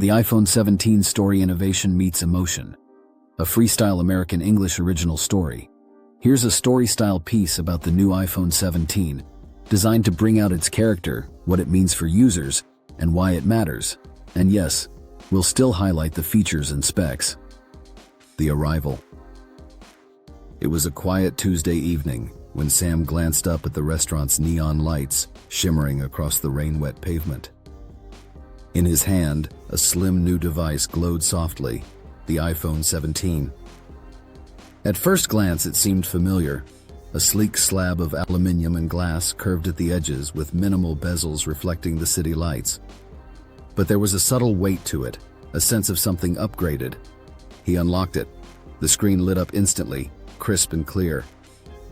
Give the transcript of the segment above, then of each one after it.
The iPhone 17 story innovation meets emotion. A Freestyle American English original story. Here's a story-style piece about the new iPhone 17, designed to bring out its character, what it means for users, and why it matters. And yes, we'll still highlight the features and specs. The arrival. It was a quiet Tuesday evening when Sam glanced up at the restaurant's neon lights shimmering across the rain-wet pavement. In his hand, a slim new device glowed softly, the iPhone 17. At first glance, it seemed familiar. A sleek slab of aluminum and glass curved at the edges with minimal bezels reflecting the city lights. But there was a subtle weight to it, a sense of something upgraded. He unlocked it. The screen lit up instantly, crisp and clear.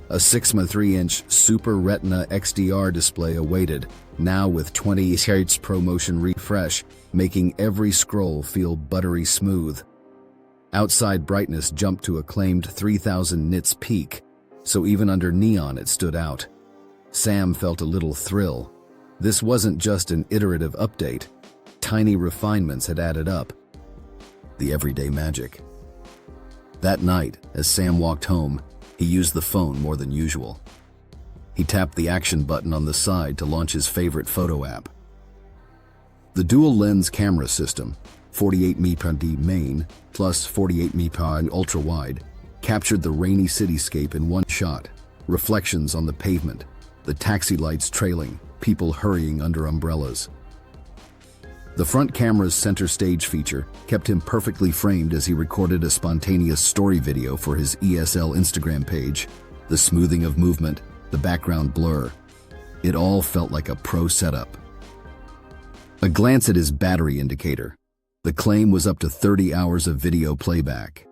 A 6.3-inch Super Retina XDR display awaited, now with 20 Hz ProMotion refresh, making every scroll feel buttery smooth. Outside brightness jumped to a claimed 3000 nits peak, so even under neon it stood out. Sam felt a little thrill. This wasn't just an iterative update. Tiny refinements had added up. The everyday magic. That night, as Sam walked home, he used the phone more than usual. He tapped the action button on the side to launch his favorite photo app. The dual-lens camera system, 48MP main plus 48MP ultra-wide, captured the rainy cityscape in one shot. Reflections on the pavement, the taxi lights trailing, people hurrying under umbrellas. The front camera's center stage feature kept him perfectly framed as he recorded a spontaneous story video for his ESL Instagram page. The smoothing of movement, the background blur. It all felt like a pro setup. A glance at his battery indicator. The claim was up to 30 hours of video playback.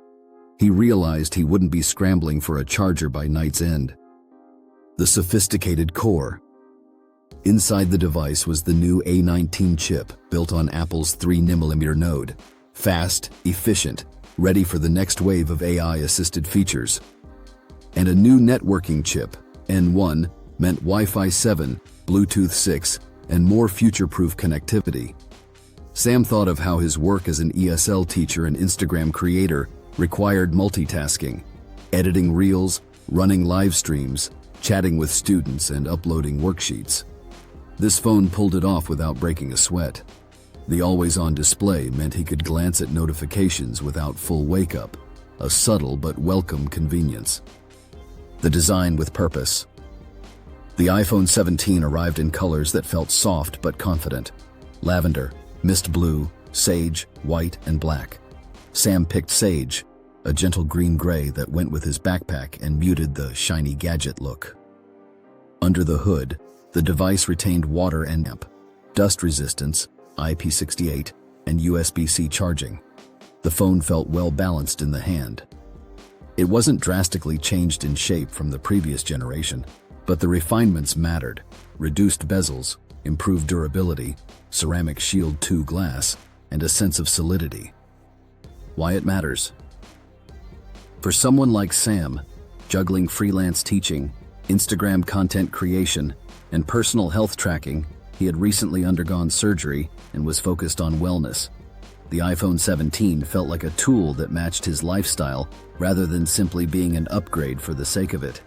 He realized he wouldn't be scrambling for a charger by night's end. The sophisticated core. Inside the device was the new A19 chip built on Apple's 3nm node. Fast, efficient, ready for the next wave of AI-assisted features. And a new networking chip, N1, meant Wi-Fi 7, Bluetooth 6, and more future-proof connectivity. Sam thought of how his work as an ESL teacher and Instagram creator required multitasking, editing reels, running live streams, chatting with students, and uploading worksheets. This phone pulled it off without breaking a sweat. The always-on display meant he could glance at notifications without full wake-up, a subtle but welcome convenience. The design with purpose. The iPhone 17 arrived in colors that felt soft but confident. Lavender, mist blue, sage, white, and black. Sam picked sage, a gentle green-gray that went with his backpack and muted the shiny gadget look. Under the hood, the device retained water and amp, dust resistance, IP68, and USB-C charging. The phone felt well balanced in the hand. It wasn't drastically changed in shape from the previous generation, but the refinements mattered. Reduced bezels, improved durability, ceramic Shield 2 glass, and a sense of solidity. Why it matters? For someone like Sam, juggling freelance teaching, Instagram content creation, and personal health tracking, he had recently undergone surgery and was focused on wellness. The iPhone 17 felt like a tool that matched his lifestyle rather than simply being an upgrade for the sake of it.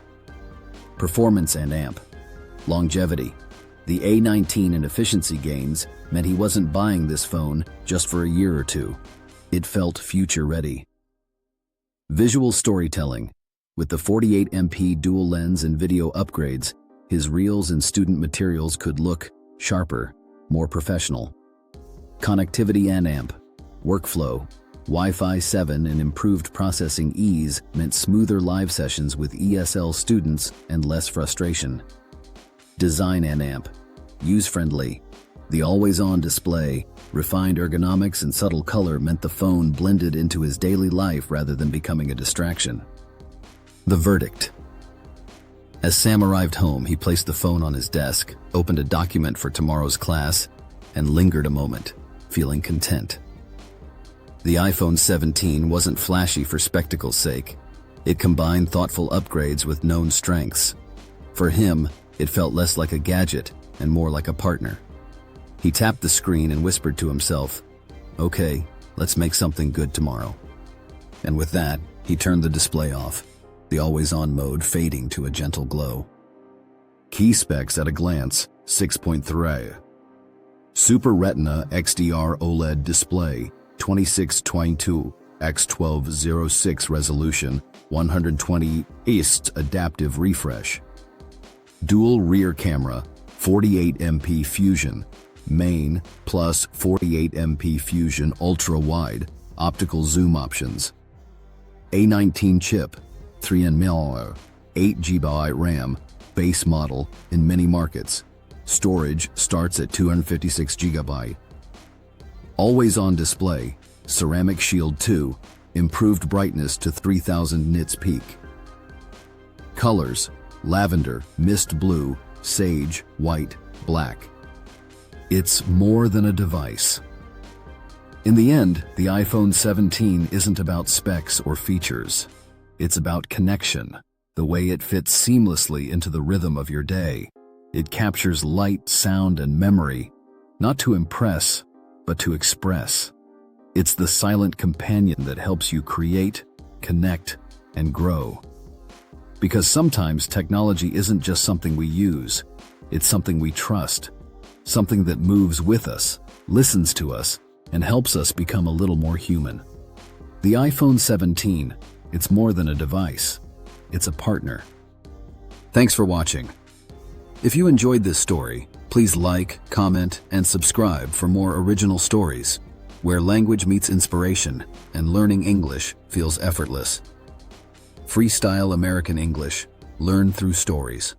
Performance and amp. Longevity. The A19 and efficiency gains meant he wasn't buying this phone just for a year or two. It felt future-ready. Visual storytelling. With the 48MP dual lens and video upgrades, his reels and student materials could look sharper, more professional. Connectivity and amp. Workflow. Wi-Fi 7 and improved processing ease meant smoother live sessions with ESL students and less frustration. Design and amp. Use-friendly. The always-on display, refined ergonomics, and subtle color meant the phone blended into his daily life rather than becoming a distraction. The verdict. As Sam arrived home, he placed the phone on his desk, opened a document for tomorrow's class, and lingered a moment, feeling content. The iPhone 17 wasn't flashy for spectacle's sake. It combined thoughtful upgrades with known strengths. For him, it felt less like a gadget and more like a partner. He tapped the screen and whispered to himself, Okay, let's make something good tomorrow. And with that, he turned the display off, the always-on mode fading to a gentle glow. Key specs at a glance, 6.3. Super Retina XDR OLED display, 2622 x 1206 resolution, 120 Hz adaptive refresh. Dual rear camera, 48MP fusion, main plus 48MP fusion ultra-wide, optical zoom options. A19 chip, 3nm, 8GB RAM, base model in many markets. Storage starts at 256GB. Always-on display, Ceramic Shield 2, improved brightness to 3000 nits peak. Colors, lavender, mist blue, sage, white, black. It's more than a device. In the end, the iPhone 17 isn't about specs or features. It's about connection, the way it fits seamlessly into the rhythm of your day. It captures light, sound, and memory, not to impress, but to express. It's the silent companion that helps you create, connect, and grow. Because sometimes technology isn't just something we use, it's something we trust, something that moves with us, listens to us, and helps us become a little more human. The iPhone 17, it's more than a device, it's a partner. Thanks for watching. If you enjoyed this story, please like, comment, and subscribe for more original stories, where language meets inspiration and learning English feels effortless. Freestyle American English, learn through stories.